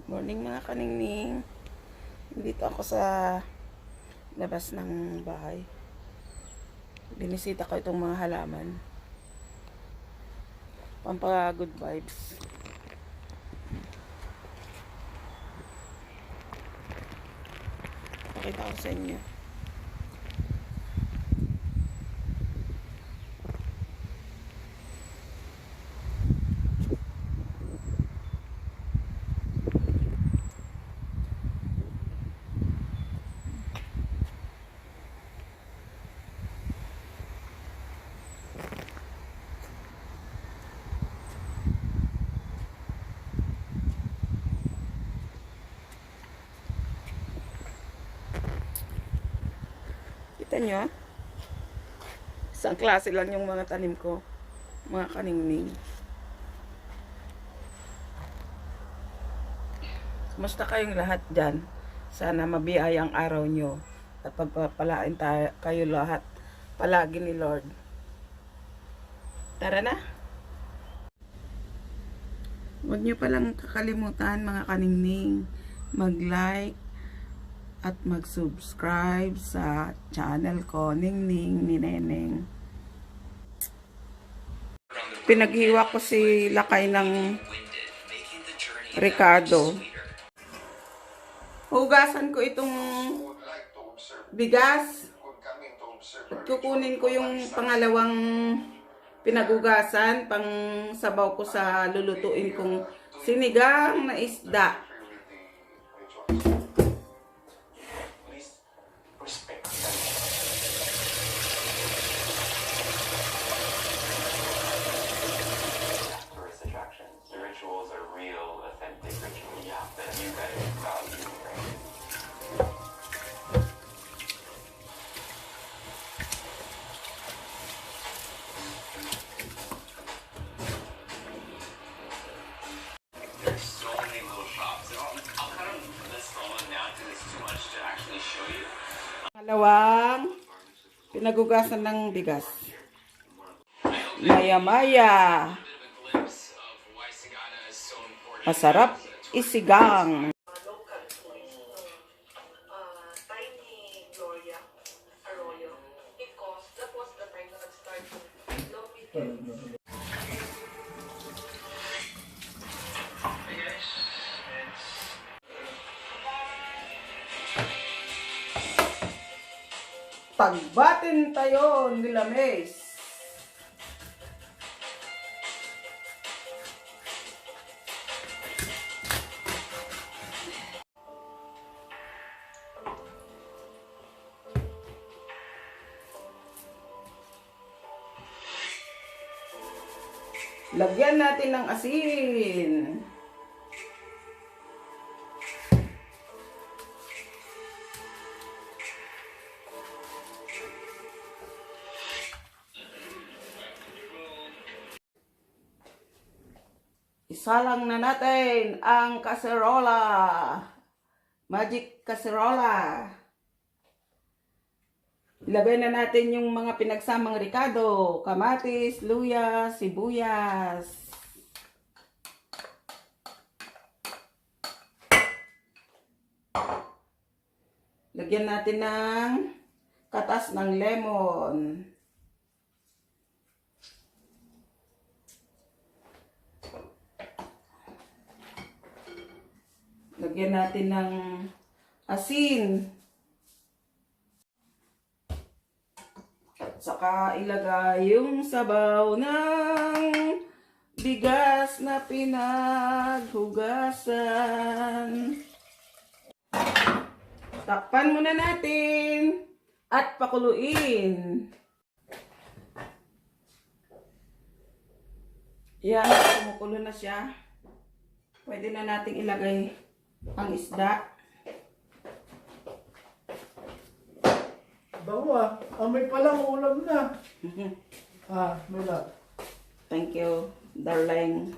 Morning mga kaningning. Dito ako sa labas ng bahay. Binisita ko itong mga halaman. Good vibes. Pakita ko sa inyo. Kita nyo? Isang klase lang yung mga tanim ko. Mga kaningning. Kumusta kayong lahat dyan? Sana mabiyayang araw nyo. At pagpapalain kayo lahat. Palagi ni Lord. Tara na. Huwag nyo palang kakalimutan mga kaningning. Mag-like at mag-subscribe sa channel ko, Ningning ni Neneng. Pinaghiwa ko si Lakay ng Ricardo. Hugasan ko itong bigas at kukunin ko yung pangalawang pinagugasan pang sabaw ko sa lulutuin kong sinigang na isda. Pangalawang pinagugasan ng bigas. Maya-maya. Masarap isigang. Pagbatin tayo nila Mace. Lagyan natin ng asin. Isalang na natin ang kaserola. Magic kaserola. Ilagay na natin yung mga pinagsamang ricado, kamatis, luya, sibuyas. Lagyan natin ng katas ng lemon. Lagyan natin ng asin. At saka ilagay yung sabaw ng bigas na pinaghugasan. Takpan muna natin at pakuluin. Yan, kumukulo na siya. Pwede na nating ilagay ang isda. Bawa, amoy palang ulam na. May lang. Thank you, darling.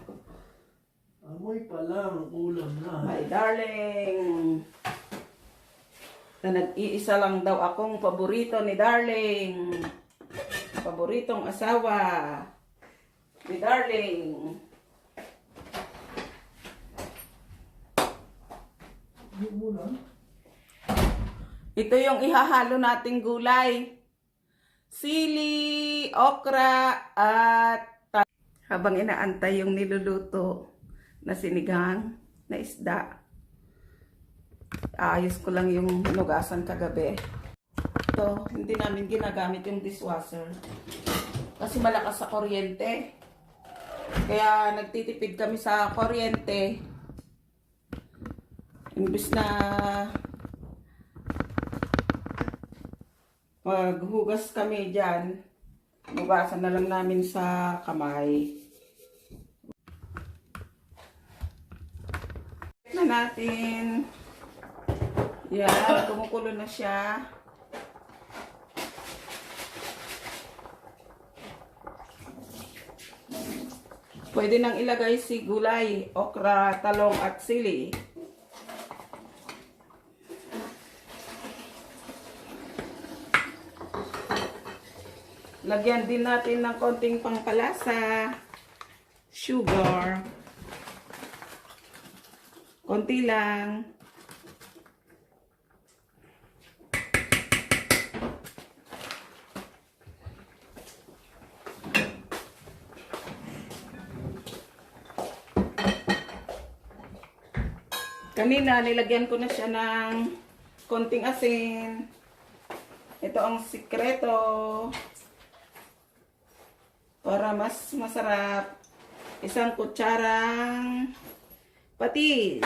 Amoy palang ulam na. My darling. Na nag-iisa lang daw akong paborito ni darling. Paboritong asawa ni darling. lang. Ito yung ihahalo nating gulay. Sili, okra, at habang inaantay yung niluluto na sinigang na isda. Ayos ko lang yung hinugasan kagabi. Ito, hindi namin ginagamit yung dishwasher. Kasi malakas sa kuryente. Kaya nagtitipid kami sa kuryente. Imbis na maghugas kami dyan, hugasan na lang namin sa kamay. Na natin. Yan, kumukulo na siya. Pwede nang ilagay si gulay, okra, talong at sili. Lagyan din natin ng konting pangpalasa, sugar, konti lang. Kanina, nilagyan ko na siya ng konting asin. Ito ang sikreto. Para mas masarap, isang kutsarang patis.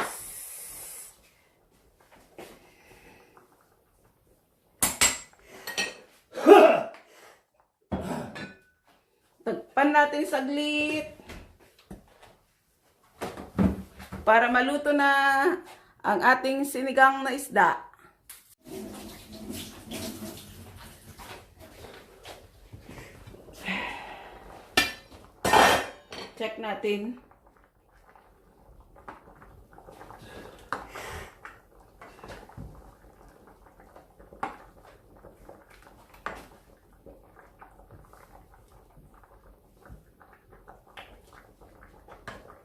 Tagpan natin saglit. Para maluto na ang ating sinigang na isda. Check natin.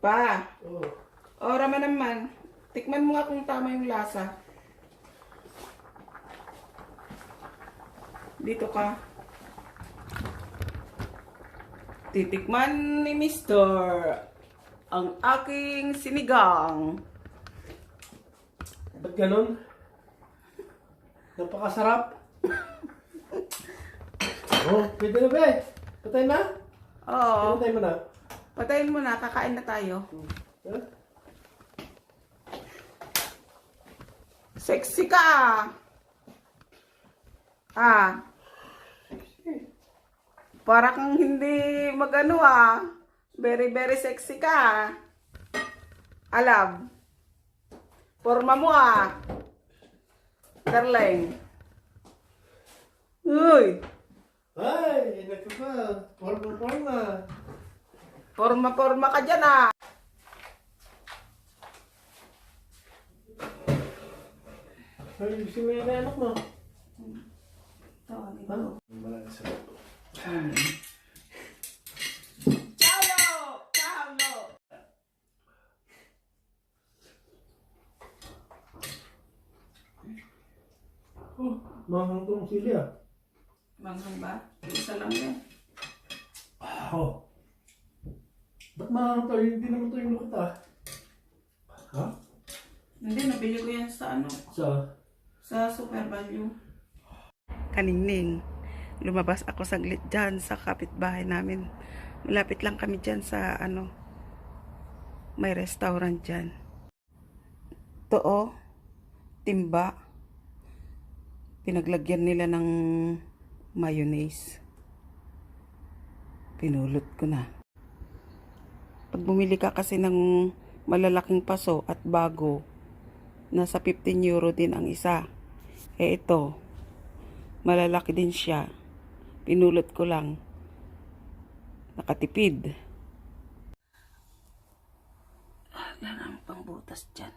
Pa, ora man naman. Tikman mo nga kung tama yung lasa. Dito ka. Titikman ni Mr. ang aking sinigang. Ba't ganun? Napakasarap. Oh, pwede na ba eh? Patay na? Oo. Patay mo na? Patayin mo na, kakain na tayo. Huh? Sexy ka! Ah. Para kang hindi magano ah. Very, very sexy ka. Alam. Forma mo ah. Darling. Uy. Ay, naku pa. Forma. Forma ka dyan ah. Ay, gusto mo yung anak mo? Tawagin Ha? mo. Malaki sa ito. Chalo! Chalo! Oh, mahang itong sili ah. Manghang ba? Isa lang yan. Oh. Ba't mahang ito? Hindi naman ito yung lukot ah. Ha? Hindi, nabili ko yan sa ano? Sa Super Value. Kaningning. Lumabas ako saglit dyan sa kapitbahay namin. Malapit lang kami dyan sa ano. May restaurant dyan. Ito oh. Timba. Pinaglagyan nila ng mayonnaise. Pinulot ko na. Pag bumili ka kasi ng malalaking paso at bago, nasa 15 euro din ang isa. Eh ito, malalaki din siya. Pinulot ko lang. Nakatipid. Yan ang pangbutas dyan.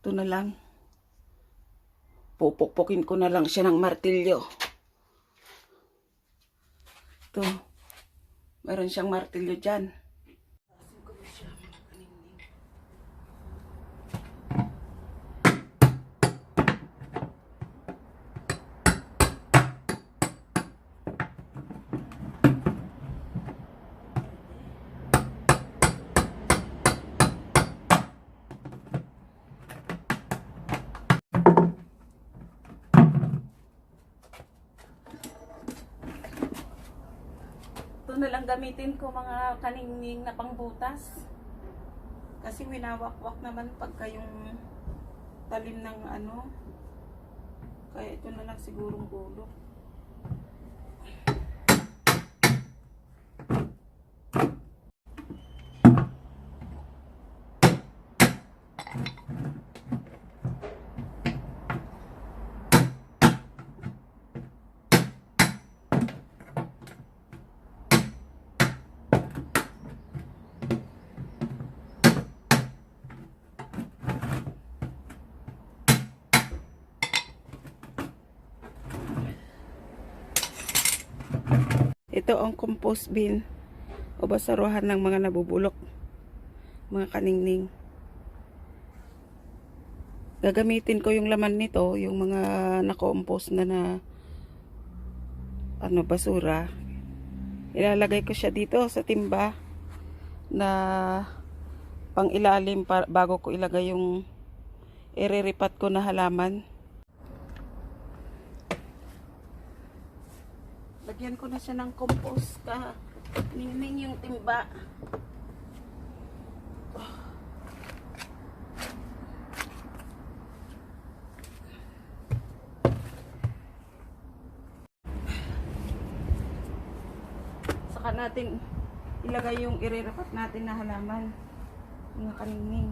Ito na lang. Pupukpukin ko na lang siya ng martilyo. Ito. Meron siyang martilyo dyan. na lang gamitin ko mga kaningning na pangbutas. Kasi winawakwak naman pagka yung talim ng ano. Kaya ito na lang sigurong gulok. Ito ang compost bin o basaruhan ng mga nabubulok, mga kaningning. Gagamitin ko yung laman nito, yung mga naka-compost na basura. Ilalagay ko siya dito sa timba na pang ilalim bago ko ilagay yung iriripat ko na halaman. Lagyan ko na siya ng compost ka. Ningning yung timba. Saka natin ilagay yung iriripat natin na halaman. Mga kaningning.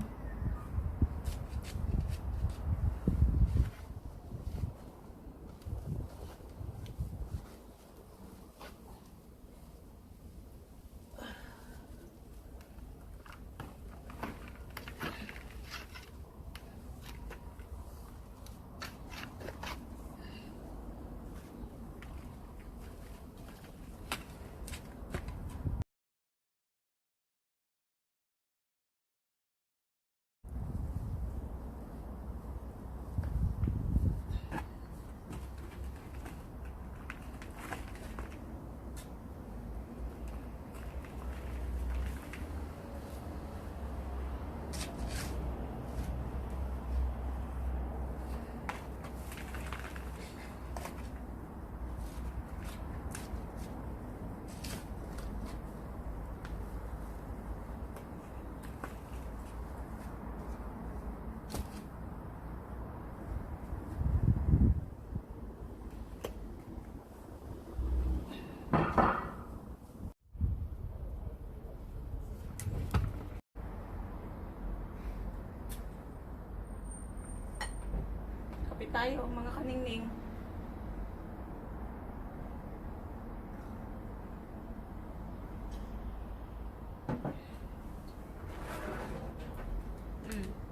Kapit tayo mga kaningning.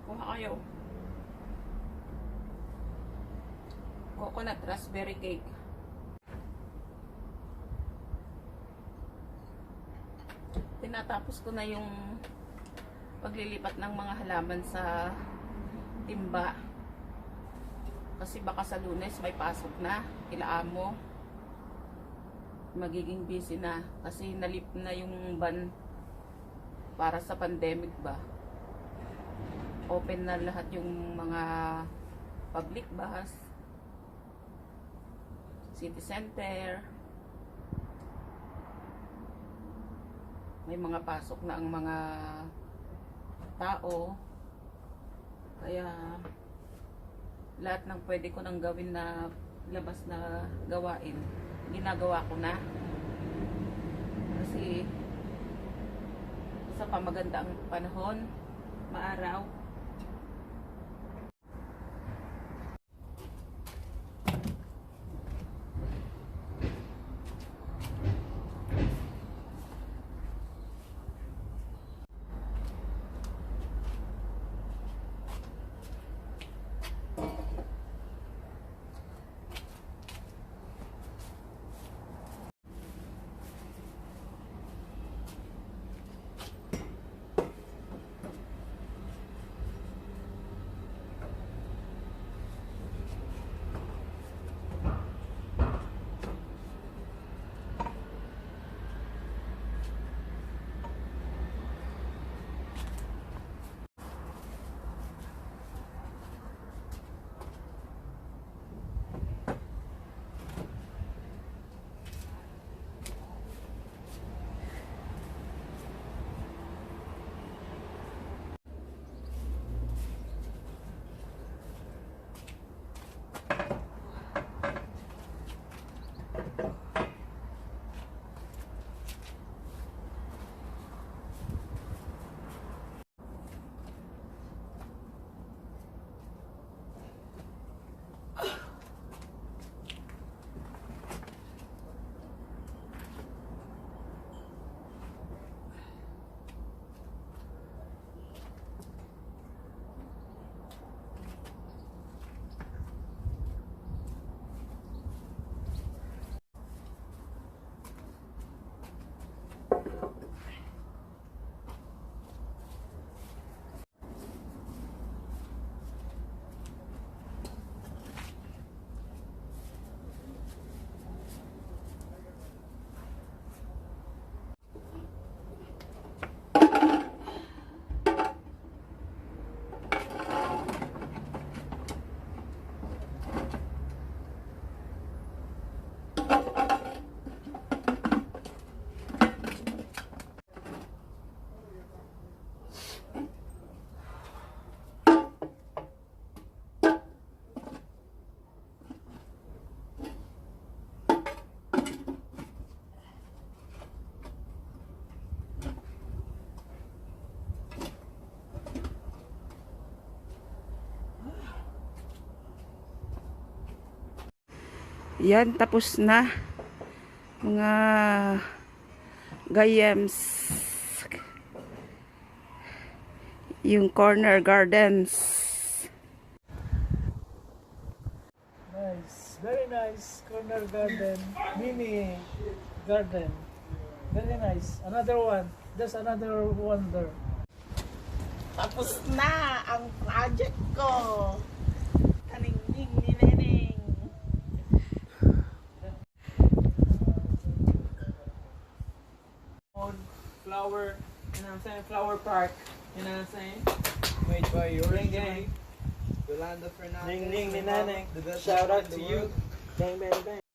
Kuha kayo. Coconut raspberry cake. Tinatapos ko na yung paglilipat ng mga halaman sa timba. Kasi baka sa Lunes may pasok na, kila amo. Magiging busy na kasi nalip na yung ban para sa pandemic ba. Open na lahat yung mga public bus, city center. May mga pasok na ang mga tao. Kaya lahat ng pwede ko nang gawin na labas na gawain, ginagawa ko na. Kasi sa pamaganda ang panahon, maaraw. Yan, tapos na. Mga gayams. Yung corner gardens. Nice. Very nice. Corner garden. Mini garden. Very nice. Another one. There's another wonder. Tapos na ang project ko. Kaningning ni Neneng. Flower, you know what I'm saying? Flower park, you know what I'm saying? Made by your Gang gang. Yolanda Fernandez. Ning ning ni Neneng. The best Shout out in the to you. world. Bang bang bang.